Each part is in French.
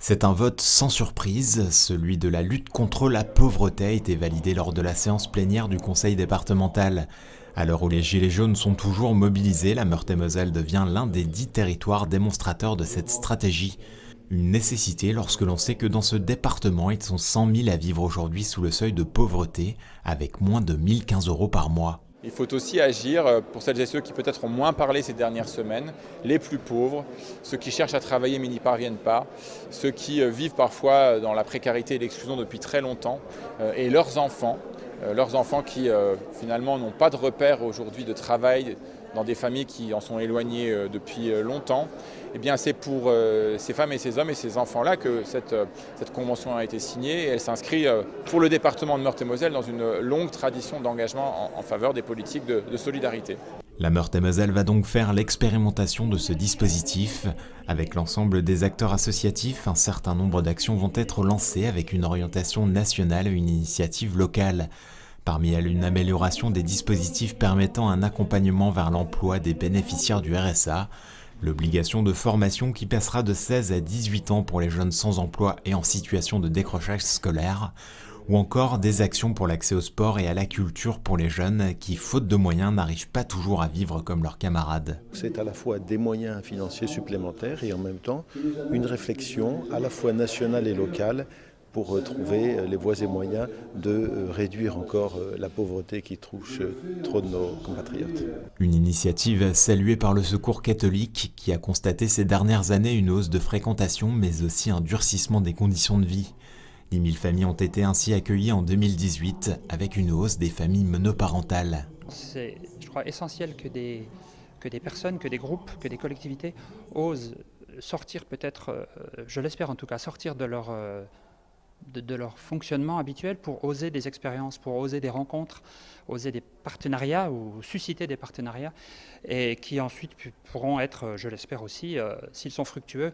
C'est un vote sans surprise, celui de la lutte contre la pauvreté a été validé lors de la séance plénière du conseil départemental. À l'heure où les Gilets jaunes sont toujours mobilisés, la Meurthe-et-Moselle devient l'un des 10 territoires démonstrateurs de cette stratégie. Une nécessité lorsque l'on sait que dans ce département, ils sont 100 000 à vivre aujourd'hui sous le seuil de pauvreté, avec moins de 1 015 € par mois. Il faut aussi agir pour celles et ceux qui peut-être ont moins parlé ces dernières semaines, les plus pauvres, ceux qui cherchent à travailler mais n'y parviennent pas, ceux qui vivent parfois dans la précarité et l'exclusion depuis très longtemps, et leurs enfants qui finalement n'ont pas de repères aujourd'hui de travail dans des familles qui en sont éloignées depuis longtemps. Eh bien, c'est pour ces femmes et ces hommes et ces enfants-là que cette convention a été signée et elle s'inscrit pour le département de Meurthe-et-Moselle dans une longue tradition d'engagement en faveur des politiques de solidarité. La Meurthe-et-Moselle va donc faire l'expérimentation de ce dispositif. Avec l'ensemble des acteurs associatifs, un certain nombre d'actions vont être lancées avec une orientation nationale et une initiative locale. Parmi elles, une amélioration des dispositifs permettant un accompagnement vers l'emploi des bénéficiaires du RSA, l'obligation de formation qui passera de 16 à 18 ans pour les jeunes sans emploi et en situation de décrochage scolaire, ou encore des actions pour l'accès au sport et à la culture pour les jeunes qui, faute de moyens, n'arrivent pas toujours à vivre comme leurs camarades. C'est à la fois des moyens financiers supplémentaires et en même temps une réflexion à la fois nationale et locale pour trouver les voies et moyens de réduire encore la pauvreté qui touche trop de nos compatriotes. Une initiative saluée par le Secours catholique qui a constaté ces dernières années une hausse de fréquentation mais aussi un durcissement des conditions de vie. 10 000 familles ont été ainsi accueillies en 2018 avec une hausse des familles monoparentales. C'est, je crois, essentiel que des personnes, que des groupes, que des collectivités osent sortir peut-être, je l'espère en tout cas, sortir de leur fonctionnement habituel pour oser des expériences, pour oser des rencontres, oser des partenariats ou susciter des partenariats et qui ensuite pourront être, je l'espère aussi, s'ils sont fructueux,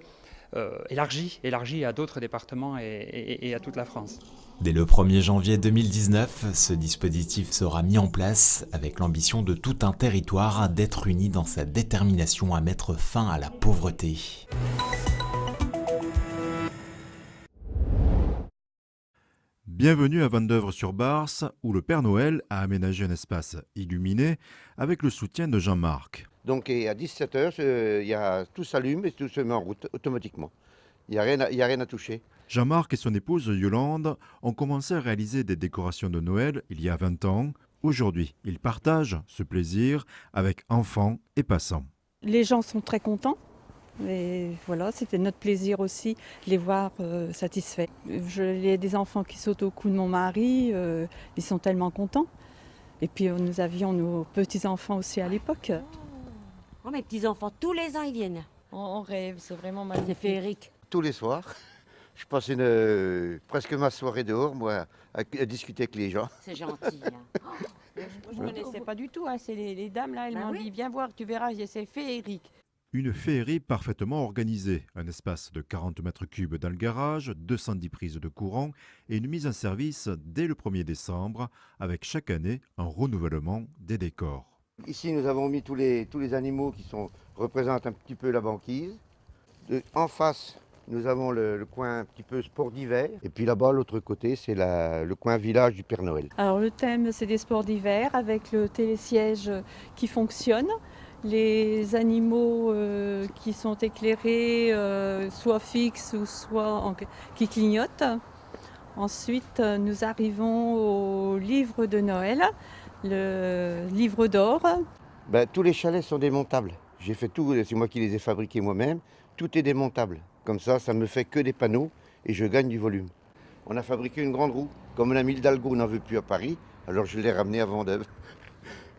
élargis à d'autres départements et à toute la France. Dès le 1er janvier 2019, ce dispositif sera mis en place avec l'ambition de tout un territoire d'être uni dans sa détermination à mettre fin à la pauvreté. Bienvenue à Vendeuvre-sur-Barse, où le Père Noël a aménagé un espace illuminé avec le soutien de Jean-Marc. Donc à 17h, tout s'allume et tout se met en route automatiquement. Il n'y a rien à toucher. Jean-Marc et son épouse Yolande ont commencé à réaliser des décorations de Noël il y a 20 ans. Aujourd'hui, ils partagent ce plaisir avec enfants et passants. Les gens sont très contents. Et voilà, c'était notre plaisir aussi de les voir satisfaits. J'ai des enfants qui sautent au cou de mon mari, ils sont tellement contents. Et puis nous avions nos petits-enfants aussi à l'époque. Oh, mes petits-enfants, tous les ans ils viennent. On rêve, c'est vraiment magnifique. C'est féerique. Tous les soirs, je passe presque ma soirée dehors, moi, à discuter avec les gens. C'est gentil. Hein. Je ne connaissais pas du tout, hein. C'est les dames là, elles m'ont dit viens voir, tu verras, c'est féerique. Une féerie parfaitement organisée, un espace de 40 mètres cubes dans le garage, 210 prises de courant et une mise en service dès le 1er décembre avec chaque année un renouvellement des décors. Ici, nous avons mis tous les animaux qui représentent un petit peu la banquise. En face, nous avons le coin un petit peu sport d'hiver. Et puis là-bas, l'autre côté, c'est le coin village du Père Noël. Alors le thème, c'est des sports d'hiver avec le télésiège qui fonctionne. Les animaux qui sont éclairés, soit fixes ou soit qui clignotent. Ensuite, nous arrivons au livre de Noël, le livre d'or. Tous les chalets sont démontables. J'ai fait tout, c'est moi qui les ai fabriqués moi-même. Tout est démontable. Comme ça me fait que des panneaux et je gagne du volume. On a fabriqué une grande roue. Comme l'ami Hidalgo n'en veut plus à Paris, alors je l'ai ramené à Vendeuve.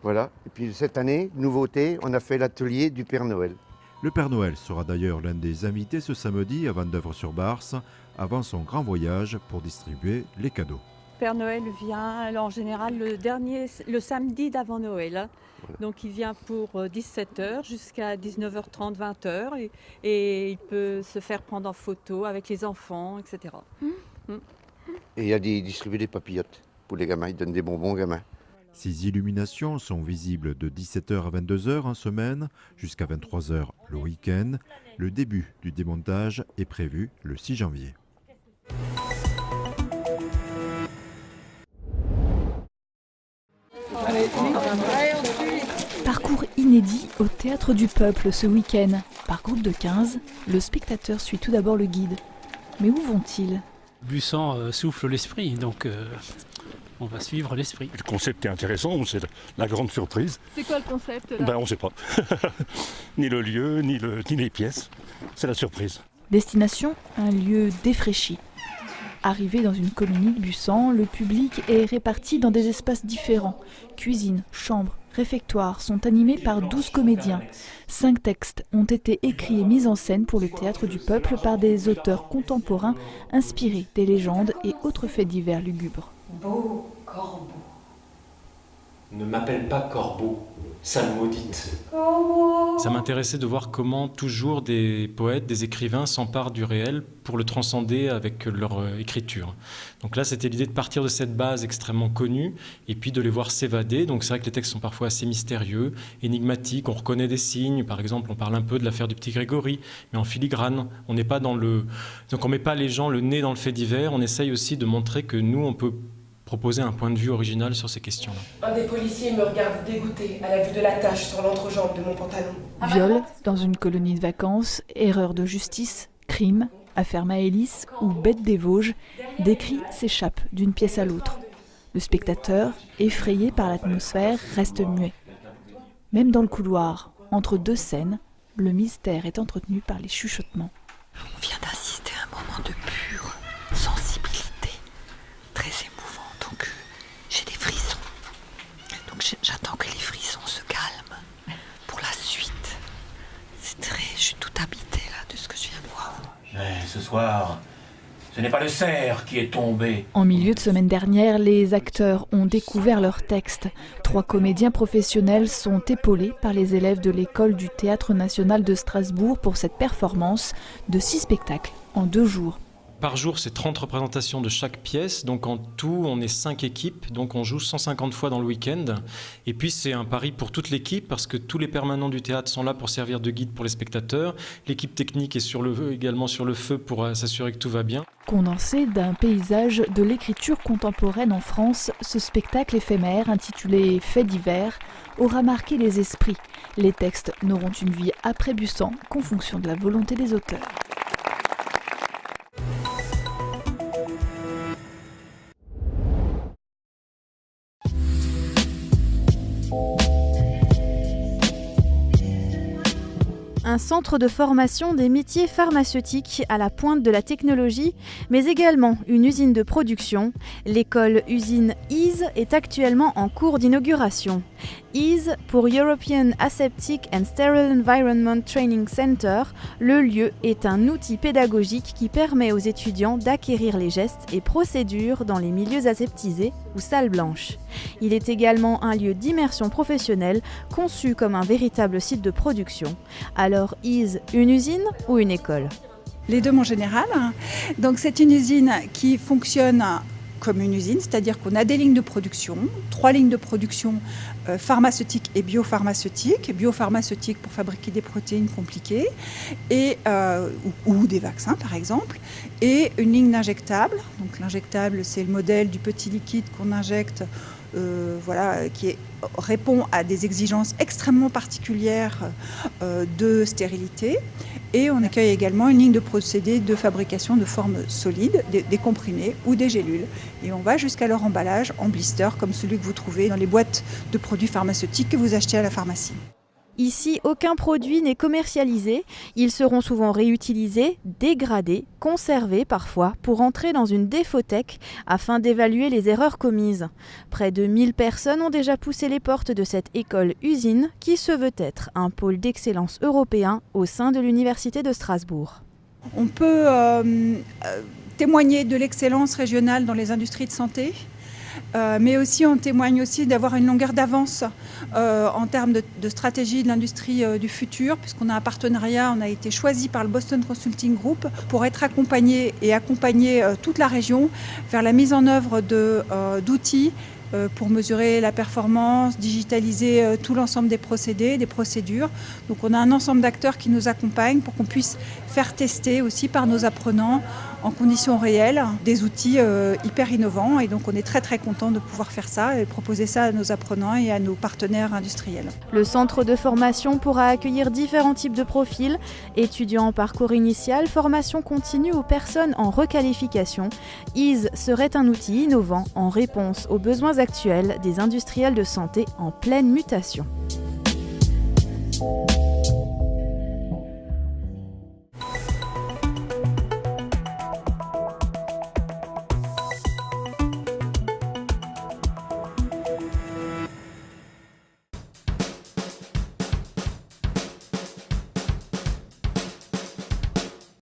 Voilà. Et puis cette année, nouveauté, on a fait l'atelier du Père Noël. Le Père Noël sera d'ailleurs l'un des invités ce samedi à Vendeuvre-sur-Barse avant son grand voyage pour distribuer les cadeaux. Père Noël vient alors, en général le samedi d'avant Noël. Voilà. Donc il vient pour 17h jusqu'à 19h30, 20h et il peut se faire prendre en photo avec les enfants, etc. Et il y a distribuer des papillotes pour les gamins, ils donnent des bonbons aux gamins. Ces illuminations sont visibles de 17h à 22h en semaine, jusqu'à 23h le week-end. Le début du démontage est prévu le 6 janvier. Parcours inédit au Théâtre du Peuple ce week-end. Par groupe de 15, le spectateur suit tout d'abord le guide. Mais où vont-ils ? Busan souffle l'esprit, donc on va suivre l'esprit. Le concept est intéressant, c'est la grande surprise. C'est quoi le concept là ? On ne sait pas. Ni le lieu, ni les pièces. C'est la surprise. Destination, un lieu défraîchi. Arrivé dans une colonie de Busan, le public est réparti dans des espaces différents. Cuisine, chambre, réfectoire sont animés par 12 comédiens. 5 textes ont été écrits et mis en scène pour le Théâtre du Peuple par des auteurs contemporains inspirés des légendes et autres faits divers lugubres. Beau corbeau. Ne m'appelle pas Corbeau, sale maudite. Ça m'intéressait de voir comment toujours des poètes, des écrivains s'emparent du réel pour le transcender avec leur écriture. Donc là, c'était l'idée de partir de cette base extrêmement connue et puis de les voir s'évader. Donc c'est vrai que les textes sont parfois assez mystérieux, énigmatiques, on reconnaît des signes. Par exemple, on parle un peu de l'affaire du petit Grégory, mais en filigrane. On n'est pas dans le... Donc on ne met pas les gens le nez dans le fait divers, on essaye aussi de montrer que nous, on peut proposer un point de vue original sur ces questions-là. Un des policiers me regarde dégoûté à la vue de la tache sur l'entrejambe de mon pantalon. Viol dans une colonie de vacances, erreur de justice, crime, affaire Maëlys ou bête des Vosges, des cris s'échappent d'une pièce à l'autre. Le spectateur, effrayé par l'atmosphère, reste muet. Même dans le couloir, entre deux scènes, le mystère est entretenu par les chuchotements. On vient d'assister à un moment de pure sensibilité, très émouvant. Donc j'ai des frissons. Donc j'attends que les frissons se calment pour la suite. Je suis tout habitée là de ce que je viens de voir. Mais ce soir, ce n'est pas le cerf qui est tombé. En milieu de semaine dernière, les acteurs ont découvert leur texte. 3 comédiens professionnels sont épaulés par les élèves de l'école du Théâtre national de Strasbourg pour cette performance de 6 spectacles en 2 jours. Par jour, c'est 30 représentations de chaque pièce. Donc en tout, on est 5 équipes. Donc on joue 150 fois dans le week-end. Et puis c'est un pari pour toute l'équipe parce que tous les permanents du théâtre sont là pour servir de guide pour les spectateurs. L'équipe technique est également sur le feu pour s'assurer que tout va bien. Condensé d'un paysage de l'écriture contemporaine en France, ce spectacle éphémère intitulé « Faits divers » aura marqué les esprits. Les textes n'auront une vie après Busan qu'en fonction de la volonté des auteurs. Un centre de formation des métiers pharmaceutiques à la pointe de la technologie, mais également une usine de production. L'école-usine EASE est actuellement en cours d'inauguration. EASE pour European Aseptic and Sterile Environment Training Center, le lieu est un outil pédagogique qui permet aux étudiants d'acquérir les gestes et procédures dans les milieux aseptisés ou salles blanches. Il est également un lieu d'immersion professionnelle conçu comme un véritable site de production. Alors, EASE, une usine ou une école ? Les deux, mon général. Donc, c'est une usine qui fonctionne comme une usine, c'est-à-dire qu'on a des lignes de production, 3 lignes de production pharmaceutiques et biopharmaceutiques. Biopharmaceutiques pour fabriquer des protéines compliquées ou des vaccins, par exemple. Et une ligne d'injectables. Donc, l'injectable, c'est le modèle du petit liquide qu'on injecte qui répond à des exigences extrêmement particulières de stérilité. Et on accueille également une ligne de procédés de fabrication de formes solides, des comprimés ou des gélules. Et on va jusqu'à leur emballage en blister, comme celui que vous trouvez dans les boîtes de produits pharmaceutiques que vous achetez à la pharmacie. Ici, aucun produit n'est commercialisé. Ils seront souvent réutilisés, dégradés, conservés parfois pour entrer dans une défothèque afin d'évaluer les erreurs commises. Près de 1000 personnes ont déjà poussé les portes de cette école-usine qui se veut être un pôle d'excellence européen au sein de l'Université de Strasbourg. On peut témoigner de l'excellence régionale dans les industries de santé. Mais aussi on témoigne aussi d'avoir une longueur d'avance en termes de stratégie de l'industrie du futur, puisqu'on a un partenariat, on a été choisi par le Boston Consulting Group pour être accompagné et accompagner toute la région vers la mise en œuvre d'outils pour mesurer la performance, digitaliser tout l'ensemble des procédés, des procédures. Donc on a un ensemble d'acteurs qui nous accompagnent pour qu'on puisse faire tester aussi par nos apprenants en conditions réelles des outils hyper innovants. Et donc on est très très content de pouvoir faire ça et proposer ça à nos apprenants et à nos partenaires industriels. Le centre de formation pourra accueillir différents types de profils, étudiants en parcours initial, formation continue ou personnes en requalification. EASE serait un outil innovant en réponse aux besoins actuels des industriels de santé en pleine mutation.